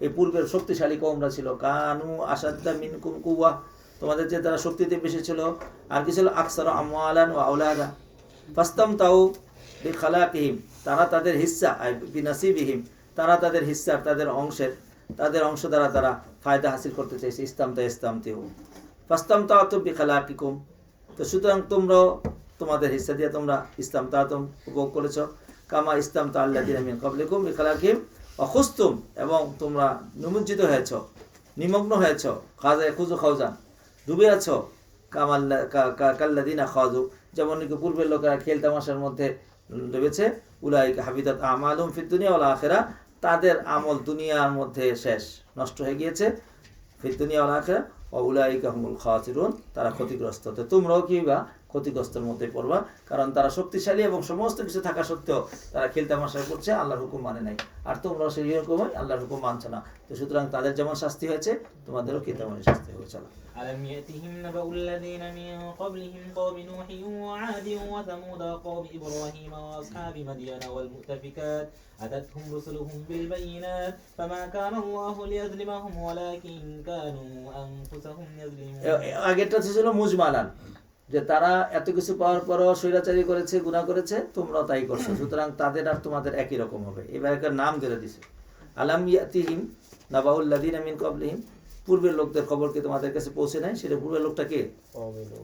এই পূর্বের শক্তিশালী কওমরা ছিল। কানু আশাদ্দা মিনকুম কুওয়া, তোমাদের যে তারা শক্তিতে বেশি ছিল। আর কি ছিল? আকসারা আমওয়ালান ওয়া আওলাদা ফাস্তামতাউ বিখালাকিহিম, তারা তাদের হিস্সা বিনাসিবিহিম, তারা তাদের হিস্সার, তাদের অংশ দ্বারা তারা ফায়দা হাসিল করতে চাইছে। ইস্তামতাউ ফাস্তামতাউ বিখালাকিকুম, তো সুতরাং তোমরাও তোমাদের হিস্সা দিয়ে তোমরা ইস্তামতাতুম উপভোগ করেছো। কামা ইস্তামতা আল্লাযিনা মিন ক্বাবলিকুম বিখালাকিহিম ওয়া খুসতুম, এবং তোমরা নিমজ্জিত হয়েছো, নিমগ্ন হয়েছো, খাজা খুজু খাওজান, ডুবে আছো কাল্লাদিনা খাযু, যেমন নাকি পূর্বের লোকেরা খেল তামাশার মধ্যে ডুবেছে। উলাইকা হাবিতাত আমালুহুম ফিদ দুনিয়া ওয়াল আখিরাহ, তাদের আমল দুনিয়ার মধ্যে শেষ, নষ্ট হয়ে গিয়েছে। ফিদ দুনিয়া ওয়াল আখিরাহ ওয়া উলাইকা হুমুল খাসিরুন, তারা ক্ষতিগ্রস্ত। তো তোমরাও কি বা ক্ষতিগ্রস্তের মধ্যে পড়বা, কারণ তারা শক্তিশালী এবং সমস্ত কিছু থাকা সত্ত্বেও তারা খেলতামাশা করছে, আল্লাহর হুকুম মানে নাই। আর তোমরাও সেই রকমই আল্লাহর হুকুম মানছো না। তো সুতরাং তাদের যেমন শাস্তি হয়েছে তোমাদেরও কি তেমনই শাস্তি হবে। চলো। ألم يأتهم نبأ الذين من قبلهم قوم نوح وعاد وثمود وقوم إبراهيم وأصحاب مدين والمؤتفكات أتتهم رسلهم بالبينات فما كان الله ليظلمهم ولكن كانوا أنفسهم يظلمون। আগেরটা ছিল মুজমালান, যে তারা এত কিছু পাওয়ার পরও স্বৈরাচারী করেছে, গুনাহ করেছে, তোমরাও তাই করছো, সুতরাং তাদের আর তোমাদের একই রকম হবে। এবার একটা নাম ধরে দিছে, আলাম ইয়াতিহিম নাবাউল লাযিনা মিন ক্বাবলিহিম, পূর্বের লোকদের খবর কি তোমাদের কাছে পৌঁছে নাই? সেটা পূর্বের লোকটা কে?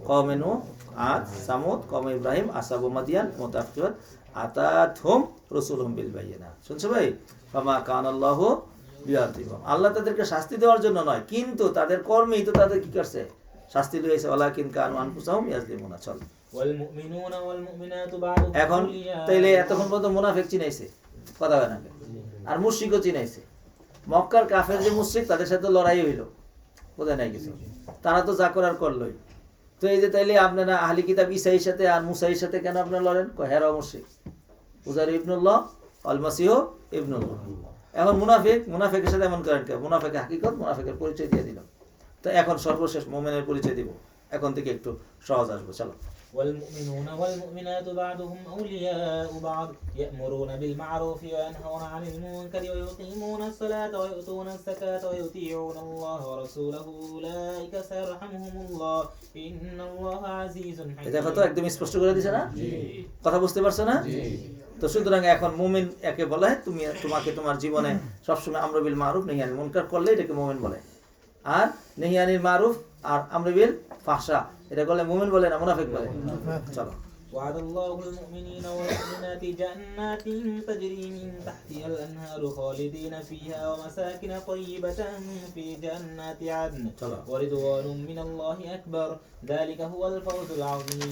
কওমে নূহ, আদ, সামুদ, কওমে ইব্রাহিম, আসহাবু মাদিয়ান, মুতাফিকাত, আতাতহুম রাসূলুহুম বিল বায়িনাত। শুনছো ভাই? ফামা কানাল্লাহু লিয়াযলিমহুম, আল্লাহ তাদেরকে শাস্তি দেওয়ার জন্য নয়, কিন্তু তাদের কর্মেই তো তাদের কি করছে? শাস্তি লইছে। ওয়ালাকিন কানু আনফুসাহুম ইয়াজলিমুনা। চল। والمؤمنون والمؤمنات بعضهم এখন তাইলে এতক্ষণ পর্যন্ত মুনাফিক চিনাইছে, কথা হয় না, আর মুশরিকও চিনাইছে। মক্কার কাফের যে মুশরিক, তাদের সাথে লড়াই হইল, বোঝায় নাই কিছু, তারা তো যা করার করলই। তো এই যে তাইলে আপনারা আহলি কিতাব ঈসাইর সাথে আর মুসাইর সাথে কেন আপনারা লড়েন? হেরা মুশরিক, উজাইর ইবনুল্লাহ, আল মাসিহ ইবনুল্লাহ। এখন মুনাফিকের সাথে এমন করেন কেন? মুনাফিকের হাকিকত, মুনাফিকের পরিচয় দিয়ে দিল। তো এখন সর্বশেষ মুমিনের পরিচয় দিব, এখন থেকে একটু সহজ আসবো। চলো। والمؤمنون والمؤمنات بعضهم أولياء بعض يأمرون بالمعروف وينهون عن المنكر ويقيمون الصلاة ويؤتون الزكاة ويطيعون الله ورسوله أولئك سيرحمهم الله إن الله عزيز حكيم। এটা কত একদম স্পষ্ট করে দিছে না? কথা বুঝতে পারছো না? তো সুতরাং এখন মুমিন একে বলে, তুমি তোমাকে তোমার জীবনে সবসময় আমর বিল মারুফ নাহি আনিল মুনকার করলে এটাকে মুমিন বলে, আর নাহি আনিল মারুফ আর আমর বিল ফাহশা এটা করলে মুমিন বলে না, মুনাফিক বলে। চলো। وعد الله المؤمنين والمؤمنات جنات تجري من تحتها الأنهار خالدين فيها ومساكن طيبة في جنات عدن ورضوان من الله أكبر ذلك هو الفوز العظيم.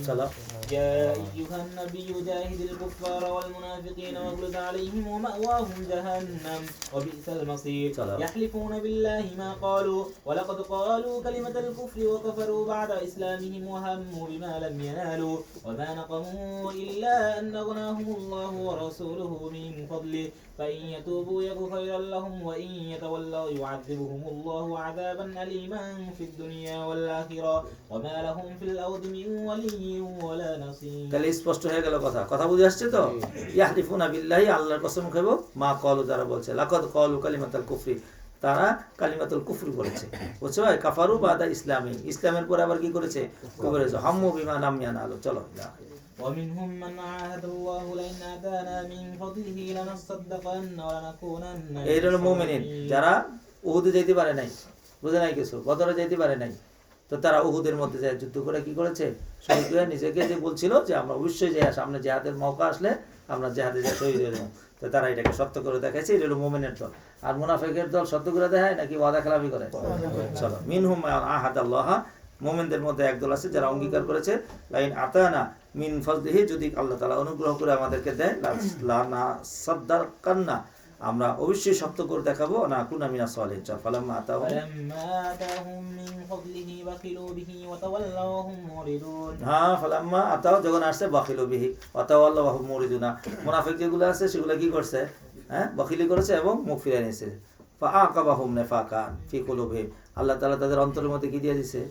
يا أيها النبي جاهد الكفار والمنافقين واغلظ عليهم ومأواهم جهنم وبئس المصير. يحلفون بالله ما قالوا ولقد قالوا كلمة الكفر وكفروا بعد إسلامهم وهموا بما لم ينالوا وما نقموا إلا أن أغناهم الله ورسوله من فضله فإن يتوبوا يك خيرا لهم وإن يتولوا يعذبهم الله عذابا أليما في الدنيا والآخرة وما لهم في الأرض من ولي ولا نصير. তাহলে স্পষ্ট হয়ে গেল কথা, কথা বুঝে আসছে তো? ইয়াহলিফুনা বিল্লাহি, আল্লাহর কসম খাইব, মা ক্বালু, যারা বলছে, লাকাদ ক্বালু কালিমাতাল কুফরি, তারা কালিমাতুল কুফর বলেছে, বুঝছো ভাই? কাফারু বাদা ইসলামি, ইসলামের পরে আবার কি করেছে? করেছে হাম্মু বিমা লাম ইয়ানালু। চলো। ومنهم من عاهد الله لئن آتانا من فضله لنصدقن ولنكونن এই হলো মুমিন যারা উহুদে যেতে পারে নাই, বুঝে নাই কিছু, বদরে যেতে পারে নাই, তো তারা উহুদের মধ্যে যায় যুদ্ধ করে কি করেছে? শহীদ হয়ে নিজেকে যে বলছিল যে আমরা অবশ্যই যে সামনে জিহাদের মৌকা আসলে আমরা জিহাদে যা শহীদ হয়ে যাবো, তো তারা এটাকে সত্য করে দেখাইছে। এটা হলো মুমিনের দল। আর মুনাফিকের দল সত্য করে দেখায় নাকি ওয়াদা খেলাফি করে? চলো। মিনহুম আহাদাল্লাহ, মুমিনদের মধ্যে একদল আছে যারা অঙ্গীকার করেছে, লাইন আতানা মিন ফজলিহি, যদি আল্লাহ তাআলা অনুগ্রহ করে আমাদেরকে দেয়, লানা সাদ্দাকান্না, আমরা অবশ্যই সত্য করে দেখাবো, না কুনা মিনাস সালিহিন। ফালাম্মা আতাহুম মিন ফদলিহি বাখিলু বিহি ওয়া তাওয়াল্লাউ ওয়া হুম মুরিদুন। হ্যাঁ, ফালাম্মা আতাও যখন আসছে, বাখিলু বিহি ওয়া তাওয়াল্লাউ ওয়া হুম মুরিদুন, মুনাফিক যেগুলো আছে সেগুলো কি করছে? হ্যাঁ, বাখিলি করেছে এবং মুখ ফিরিয়ে নিয়েছে। ফাআকাবাহুম নিফাকান ফি কুলুবিহিম, আল্লাহ তাআলা তাদের অন্তরের মধ্যে কি দিয়ে দিয়েছে?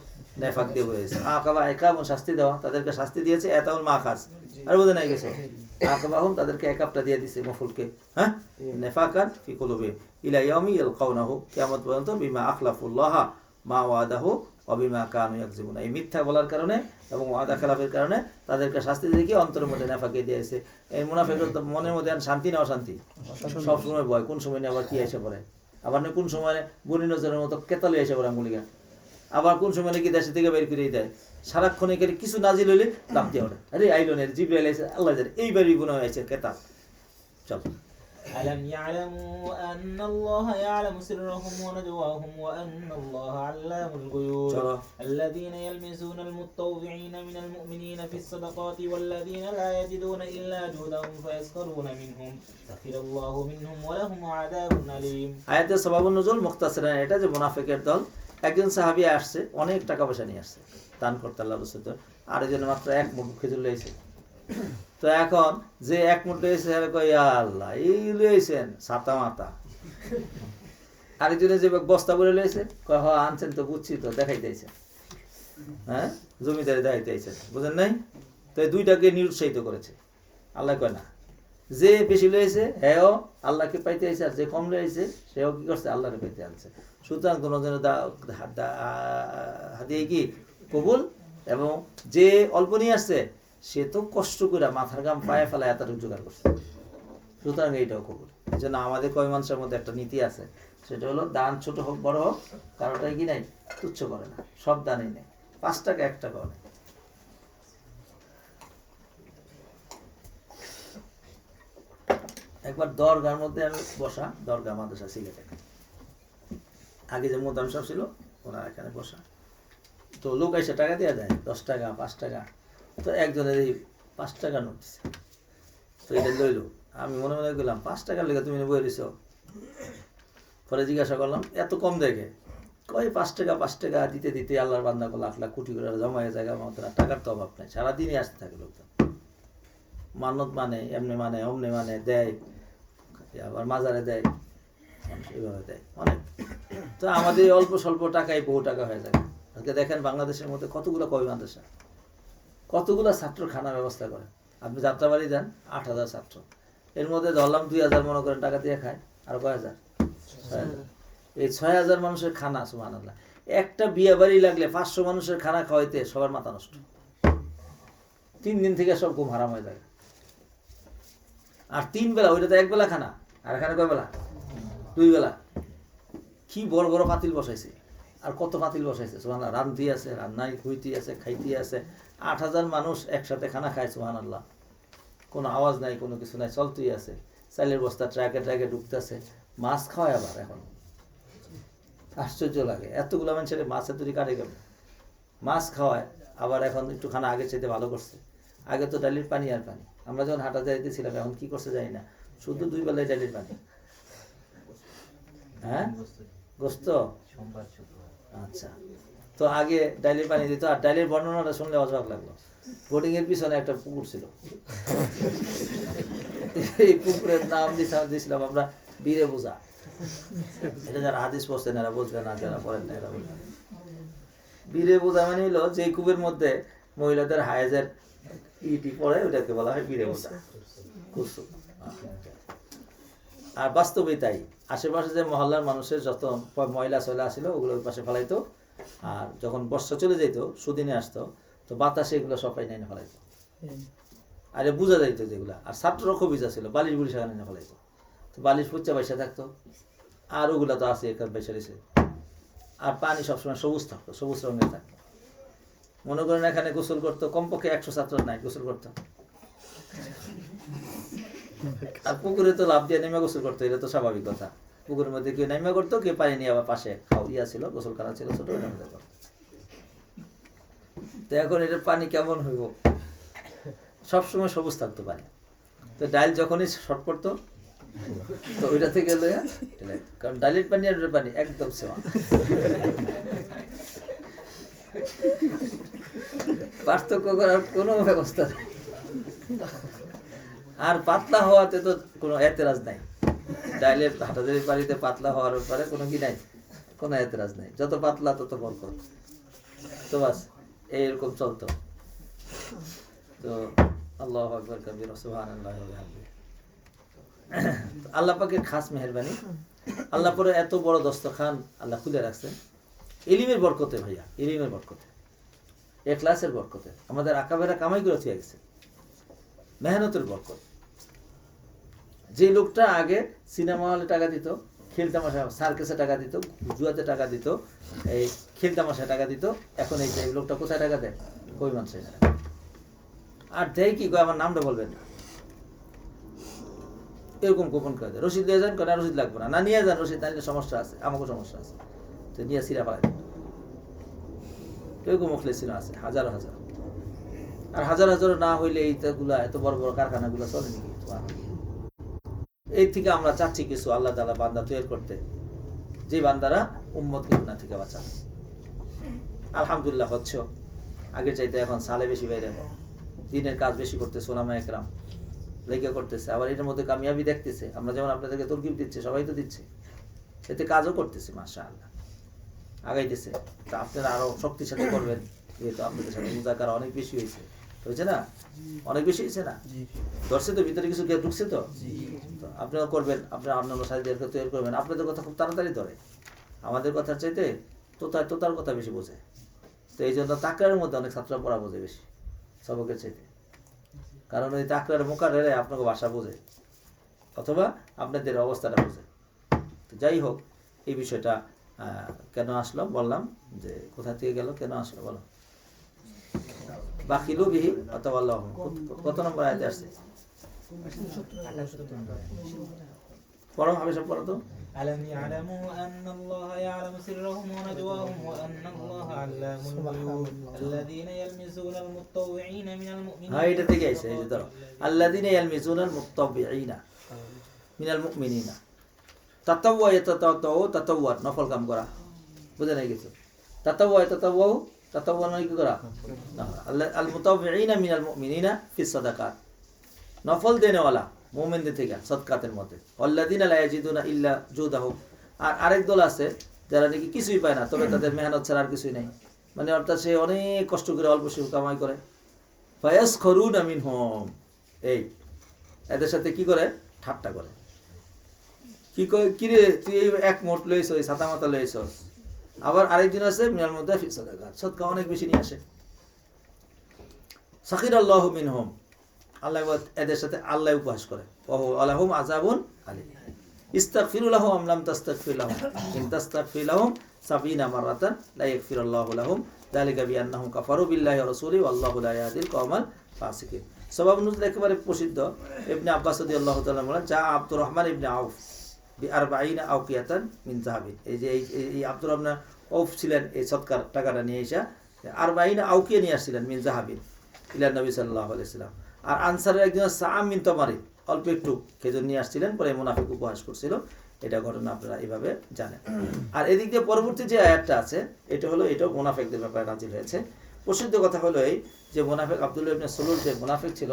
নেফাক দিয়ে বলেছে। আকাবা একাব, শাস্তি দেওয়া, তাদেরকে শাস্তি দিয়েছে। এতাউল মাখাস, আর বোঝে নাই গেছে? আকাবাহুম, তাদেরকে একাবটা দিয়ে দিয়েছে মফুলকে। হ্যাঁ, নেফাকান ফি কুলুবিহিম ইলা ইয়াউমি ইয়ালকাউনাহু, কিয়ামত পর্যন্ত, বিমা আখলাফুল্লাহ মা ওয়াদাহু ওয়া বিমা কানু ইয়াকযিবুন, এই মিথ্যা বলার কারণে এবং ওয়াদা খেলাফের কারণে তাদেরকে শাস্তি দিয়ে কি অন্তরের মধ্যে নেফাকে দিয়েছে। এই মুনাফিকের মনের মধ্যে শান্তি না অশান্তি, সবসময় ভয়, কোন সময় আবার কি এসে পড়ে, আবার কোন সময় বনি নজরের মতো কেতালে এসে পড়ে আঙ্গুলিকা, আবার কোন সময় নাকি দেশে থেকে বের করে দেয়। সারাক্ষণ এখানে কিছু নাজিল হইলে লাভ দিয়ে ওঠে, আরে আইলো না, জিব্রাইল আইছে, আল্লাহ জানে এইবারই গুনাহ হয়েছে কেতাব। চল। ألم يعلموا أن الله يعلم سرهم ونجواهم وأن الله علام الغيوب চলো الذين يلمزون المتطوعين من المؤمنين في الصدقات والذين لا يجدون إلا جهدهم فيسخرون منهم سخر الله منهم ولهم عذاب أليم আয়াতের সবাবুন নজুল মুখতাসিরান, এটা যে মুনাফিকের দল, একজন সাহাবী আসছে, অনেক টাকা পয়সা নিয়ে আসছে দান করতে আল্লাহ রাসূল, আর একজন মাত্র এক মুঠ খেজুর লইছে। তো এখন যে এক মুঠ লইছে আর কই আল্লাহ এই লইছেন ছাতা মাতা, আরেকজনে যে বস্তা করে লইছে কয় হ আনছেন তো বুঝছি তো দেখাইতেছেন, হ্যাঁ জমিদারে দেখাইতেছেন, বুঝেন নাই? তো এই দুইটাকে নিরুৎসাহিত করেছে। আল্লাহ কয় না, যে বেশি লয়েছে হেও আল্লাহকে পাইতে আইছে, আর যে কম লয়েছে সেও কি করছে আল্লাহকে পাইতে আনছে। সুতরাং দুজনের হাতিয়ে কি কবুল, এবং যে অল্প নিয়ে আসছে সে তো কষ্ট করে মাথার গাম পায়ে ফেলায় এতটুকু জোগাড় করছে, সুতরাং এইটাও কবুল। এই জন্য আমাদের কয় মানুষের মধ্যে একটা নীতি আছে, সেটা হলো দান ছোট হোক বড় হোক কারোটাই কি নাই তুচ্ছ করে না, সব দানই নেই, 5 টাকা 1 টাকাও নেই। একবার দরগার মধ্যে আমি বসা, দরগা মাদ্রাসা সিলেটে, আগে যে মোদাম সাহেব ছিল ওনার এখানে বসা, তো লোক এসে টাকা দেওয়া যায় 10 টাকা 5 টাকা, তো একজনের এই 5 টাকা নোট দিচ্ছে, তো এটা লইল। আমি মনে মনে করলাম 5 টাকার লেগে তুমি বই দিছ, পরে জিজ্ঞাসা করলাম এত কম দেখে, কয় 5 টাকা 5 টাকা দিতে দিতে আল্লাহর বান্দা লাখ লাখ কোটি করে জমা হয়ে জায়গা মতো, টাকার তো অভাব নাই, সারাদিনই আসতে থাকে লোকজন, মানত মানে এমনি মানে অমনি মানে দেয়, আবার মাজারে দেয়, এইভাবে দেয় অনেক। তো আমাদের অল্প স্বল্প টাকায় বহু টাকা হয়ে যায়। আজকে দেখেন বাংলাদেশের মধ্যে কতগুলো কবি মাদ্রাসা, কতগুলো ছাত্র খানা ব্যবস্থা করে। আপনি যাত্রাবাড়ি যান 8,000 ছাত্র, এর মধ্যে ধরলাম 2,000 মনে করেন টাকা দিয়ে খায়, আর কয় হাজার 6,000, এই 6,000 মানুষের খানা সুবহানাল্লাহ। একটা বিয়ে বাড়ি লাগলে 500 মানুষের খানা খাওয়াইতে সবার মাথা নষ্ট, 3 দিন থেকে সব ঘুম হারাম হয়ে যায়। আর 3 বেলা, ওইটা তো 1 বেলা খানা, আর এখানে কয় বেলা 2 বেলা। কি বড় বড় পাতিল বসাইছে, আর কত পাতিল বসাইছে সুবহানাল্লাহ, রান্ধি আছে, রান্নাই হইতে আছে, খাইতে আছে, 8,000 মানুষ একসাথে খানা খায় সুবহানাল্লাহ, কোনো আওয়াজ নাই, কোনো কিছু নাই, চলতেই আছে, চালের বস্তা ট্রাকে ট্রাকে ঢুকতেছে, মাছ খাওয়ায় আবার। এখন আশ্চর্য লাগে, এতগুলো মানুষের মাছের তৈরি কাটে গেল, মাছ খাওয়ায় আবার। এখন একটু খানা আগের চাইতে ভালো করছে, আগে তো ডালির পানি আর পানি, আমরা যখন হাঁটা যাইতেছিলাম, এখন কি করছে জানি না, শুধু 2 বেলায় ডালির পানি। হ্যাঁ গোস্ত, আচ্ছা। তো আগে ডাইলের পানি দিত, আর ডাইলের বর্ণনাটা শুনলে অবাক লাগলো। বোর্ডিং এর পিছনে একটা পুকুর ছিল, এই পুকুরের নাম দিয়েছিলাম আমরা বীরে বোঝা। এটা যারা হাদিস পড়ছেন এরা বুঝবে না, যারা পড়েন না এরা বুঝবে। বীরে বোঝা মানে হলো যে কূপের মধ্যে মহিলাদের হায়েজের ইটি পড়ে, ওটাকে বলা হয় বীরে বোঝা। আর বাস্তবে তাই, আশেপাশে যে মহল্লার মানুষের যত ময়লা সয়লা আসছিল ওগুলো ওই পাশে ফেলাইতো, আর যখন বর্ষা চলে যেত সুদিনে আসতো, তো বাতাসে এগুলো সবাই নাইনে ফেলাইতো, আর বোঝা যাইতো যেগুলো। আর ছাত্ররা খুব ভিজা ছিল, বালিশ বুড়ি সেখানে নিয়ে ফেলাইতো, তো বালিশ ফুচ্চা পয়সা থাকতো, আর ওগুলো তো আছে এখানে পয়সা রয়েছে। আর পানি সবসময় সবুজ থাকতো, সবুজ রঙের থাকতো। মনে করেন এখানে গোসল করতো কমপক্ষে 100 ছাত্র নাই গোসল করতো, আর পুকুরে তো লাভ দিয়ে নেমে গোসল করতো, এটা তো স্বাভাবিক কথা। পুকুরের মধ্যে কেউ নেমে করতো, কেউ পানি নিয়ে আবার পাশে ইয়া ছিল, গোসলখানা ছিল ছোট, তো এখন এটার পানি কেমন হইব, সবসময় সবুজ থাকতো পানি। তো ডাইল যখনই শর্ট পড়তো, তো ওইটা থেকে লইয়া, কারণ ডাইলের পানি আর পানি একদম সেমা, পার্থক্য করার কোনো ব্যবস্থা নেই। আর পাতলা হওয়াতে তো কোনো এতেরাজ নাই, ডাইলের হাটাজারি পানিতে পাতলা হওয়ার ব্যাপারে কোনো কি নাই, কোনো এতেরাজ নাই, যত পাতলা তত বরকত। তো বাস এইরকম চলতো। তো আল্লাহু আকবার কাবীরা সুবহানাল্লাহি ওয়া বিহামদিহি। আল্লাহ পাকের খাস মেহেরবানি, আল্লাহ পরে এত বড় দস্তরখান আল্লাহ খুলে রাখছেন ইলমের বরকতে। ভাইয়া ইলমের বরকতে, ইখলাসের বরকতে, আমাদের আকাবেরা কামাই করে থিয়ে গেছে, মেহনতের বরকত। যে লোকটা আগে সিনেমা হলে টাকা দিত, খেলতামাশা সার্কাসে টাকা দিত, জুয়াতে টাকা দিত, এই খেলতামাশায় টাকা দিত, এখন এই লোকটা কোথায় টাকা দেয়? কই মানুষের। আর দেয় কি, আমার নামটা বলবেন না। এরকম গোপন করে দেয়, রসিদ নিয়ে যান, না রসিদ লাগবে না, না নিয়ে যান রসিদ, তাহলে সমস্যা আছে, আমাকেও সমস্যা আছে, তো নিয়ে সিরা পালাই দেন। এরকম মুখলিসিন আছে হাজার হাজার। আর হাজার হাজার না হইলে এইগুলা এত বড় বড় কারখানাগুলো চলে নাকি? এই থেকে আমরা চাচ্ছি কিছু আল্লাহ তাআলা বান্দা তৈরি করতে, যে বান্দারা উম্মতকে গুনাহ থেকে বাঁচাবে। আলহামদুলিল্লাহ হচ্ছে, আগের চাইতে এখন সালে বেশি বাইরে, দিনের কাজ বেশি করতেছে, ওলামা একরাম লেগে করতেছে, আবার এটার মধ্যে কামিয়াবি দেখতেছে। আমরা যেমন আপনাদেরকে তরকিব দিচ্ছে, সবাই তো দিচ্ছে, এতে কাজও করতেছে, মাশাআল্লাহ আগাইতেছে। তা আপনারা আরো শক্তিশালী করবেন, যেহেতু আপনাদের সাথে মুজাকারা অনেক বেশি হয়েছে না, অনেক বেশি হয়েছে না, ধরছে তো ভিতরে কিছু কেউ ঢুকছে তো আপনারা করবেন, আপনারা অন্যান্য সাথীদেরকে তৈরি করবেন। আপনাদের কথা খুব তাড়াতাড়ি ধরে, আমাদের কথার চাইতে তোতার কথা বেশি বোঝে। তো এই জন্য তাকরারের মধ্যে অনেক ছাত্র পড়া বোঝে বেশি সবকের চাইতে, কারণ ওই তাকরার মোকাররে আপনাকে ভাষা বোঝে অথবা আপনাদের অবস্থাটা বোঝে। তো যাই হোক, এই বিষয়টা কেন আসলো বললাম, যে কোথা থেকে গেল, কেন আসলো বলো। বাকিলু বিহি অথবা আল্লাহ, কত নম্বর আয়াতে আসছে? পড়ো, হাবিব পড়ো তো। ألم يعلموا أن الله يعلم سرهم ونجواهم وأن الله علام الغيوب الذين يلمزون المتطوعين من المؤمنين। হ্যাঁ, এটা থেকে আইছে, এই যে ধরো আল্লাযিনা ইয়ালমিজুনাল মুত্তাবিঈনা মিনাল মুমিনিনা। তাতাওয়া ইয়াতাতাও, তাতাওয়া নফল কাম করা, বুঝে নাই কিছু? তাতাওয়া নয় কি করা? আল মুতাবিঈনা মিনাল মুমিনিনা ফিস সাদাকাত, নফল দেনেওয়ালা মুমিনদের থেকে সদকাতের মধ্যে। আল্লাযিনা লা ইয়াজিদুনা ইল্লা জুদাহুম, আর আরেক দল আছে যারা নাকি কিছুই পায় না, তবে তাদের মেহনত ছাড়া আর কিছুই নাই, মানে অর্থাৎ সে অনেক কষ্ট করে অল্প সে কামাই করে। ফায়াসখরুনা মিনহুম, এই এদের সাথে কি করে? ঠাট্টা করে। কি কয়, কিরে তুই এক মোট লইছ, ওই ছাতা মাথা লইছ। আবার আরেকদিন আছে মিনাল মধ্যে ফি সাদাকাত, সদকা অনেক বেশি নিয়ে আসে। সাখিরাল্লাহু মিনহুম, আল্লাহ এদের সাথে আল্লাহ উপহাস করে। ওহু আলাহুম আযাবুন আলীম, ইস্তাগফিরু লাহুম আম লাম তাস্তাগফির লাহুম ইন তাস্তাগফির লাহুম ৭০ মাররাতান লা ইয়াগফিরুল্লাহু লাহুম যালিকা বিআন্নাহুম কাফারু বিল্লাহি ওয়া রাসূলিহি ওয়াল্লাহু লা ইয়াহদিল কওমাল ফাসিকিন। সবাব নুজুল একেবারে প্রসিদ্ধ। ইবনে আব্বাস রাদিয়াল্লাহু তাআলা বলেন, যা আব্দুর রহমান ইবনে আউফ বি40 আওকিয়াতান মিন যাহাবিন, এই যে এই আব্দুর রহমান আউফ ছিলেন, এই সদকার টাকাটা নিয়ে এসে 40 আওকিয়া নিয়ে আসছিলেন মিন যাহাবিন ইলা নবী সাল্লাল্লাহু আলাইহি ওয়াসাল্লাম। আর আনসারের একজন সাম মিন তামারি অল্প একটু খেজুর নিয়ে আসছিলেন, পরে মুনাফিক উপহাস করছিল। এটা ঘটনা আপনারা এইভাবে জানেন। আর এদিক দিয়ে পরবর্তী যে আয়াতটা আছে, এটা হলো, এটাও মুনাফিকদের ব্যাপারে নাজিল হয়েছে। প্রসিদ্ধ কথা হলো এই যে মুনাফিক আব্দুল্লাহ ইবনে সুলুল যে মুনাফিক ছিল,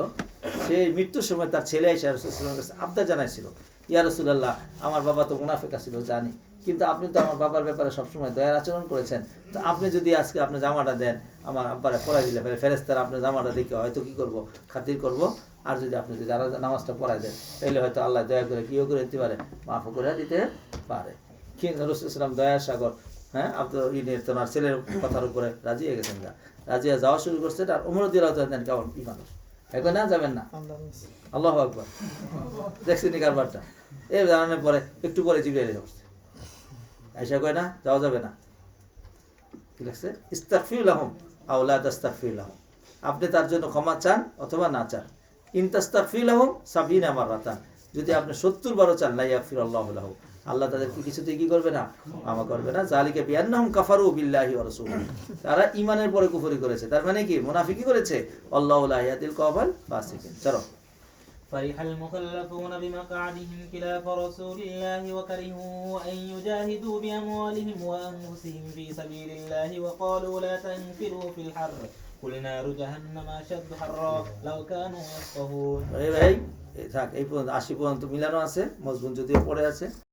সে মৃত্যুর সময় তার ছেলে এসে রাসূলুল্লাহ সাল্লাল্লাহু আলাইহি ওয়াসাল্লামের কাছে আবদার জানাইছিল, ইয়া রাসূলুল্লাহ, আমার বাবা তো মুনাফিক ছিল জানি, কিন্তু আপনি তো আমার বাবার ব্যাপারে সবসময় দয়ার আচরণ করেছেন, তো আপনি যদি আজকে আপনার জামাটা দেন, আমার আব্বারে পড়াই দিলে ফেরেশতারা আপনার জামাটা দেখে হয়তো কি করব, খাতির করব, আর যদি আপনি যদি নামাজটা পড়াই দেন, তাহলে হয়তো আল্লাহ দয়া করে কিও করে দিতে পারে, মাফ করে দিতে পারে। কিন্তু রাসূলুল্লাহ সাল্লাল্লাহু দয়ার সাগর, হ্যাঁ, আব্দুল তোনার ছেলের কথার উপরে রাজি হয়ে গেছেন, রাজিয়া যাওয়া শুরু করছে। আর ওমর রাদিয়াল্লাহু তাআলা দেন কেমন কি মানুষ, এখন না যাবেন না, আল্লাহু আকবার, দেখছেন কারবারটা। এই জানানোর পরে একটু পরে জিবরাইল আসছে, আয়েশা কয় না যাওয়া যাবে না, কি লাগছে? ইস্তাগফির লাহুম আও লা তাস্তাগফির লাহুম, আপনি তার জন্য ক্ষমা চান অথবা না চান। ইন তাস্তাগফির লাহুম ৭০ মাররাতান, যদি আপনি ৭০ বারও চান, লা ইয়াগফিরুল্লাহু লাহু, আল্লাহ তাদেরকে কিছুতেই কি করবে না, ক্ষমা করবে না। যালিকা বিআন্নাহুম কাফারু বিল্লাহি ওয়া রাসূলিহি, তারা ঈমানের পরে কুফরি করেছে, তার মানে কি মুনাফিকি করেছে। আল্লাহু লা ইয়াহদিল কওমাল ফাসিকিন। চলো। فرح المخلفون بمقعدهم خلاف رسول الله وكرهوا أن يجاهدوا بأموالهم وأنفسهم في سبيل الله وقالوا لا تنفروا في الحر قل نار جهنم أشد حرا لو كانوا يفقهون। ভাই থাক, এই পর্যন্ত ৮০ পর্যন্ত মিলানো আছে, মজবুত যদিও পড়ে আছে।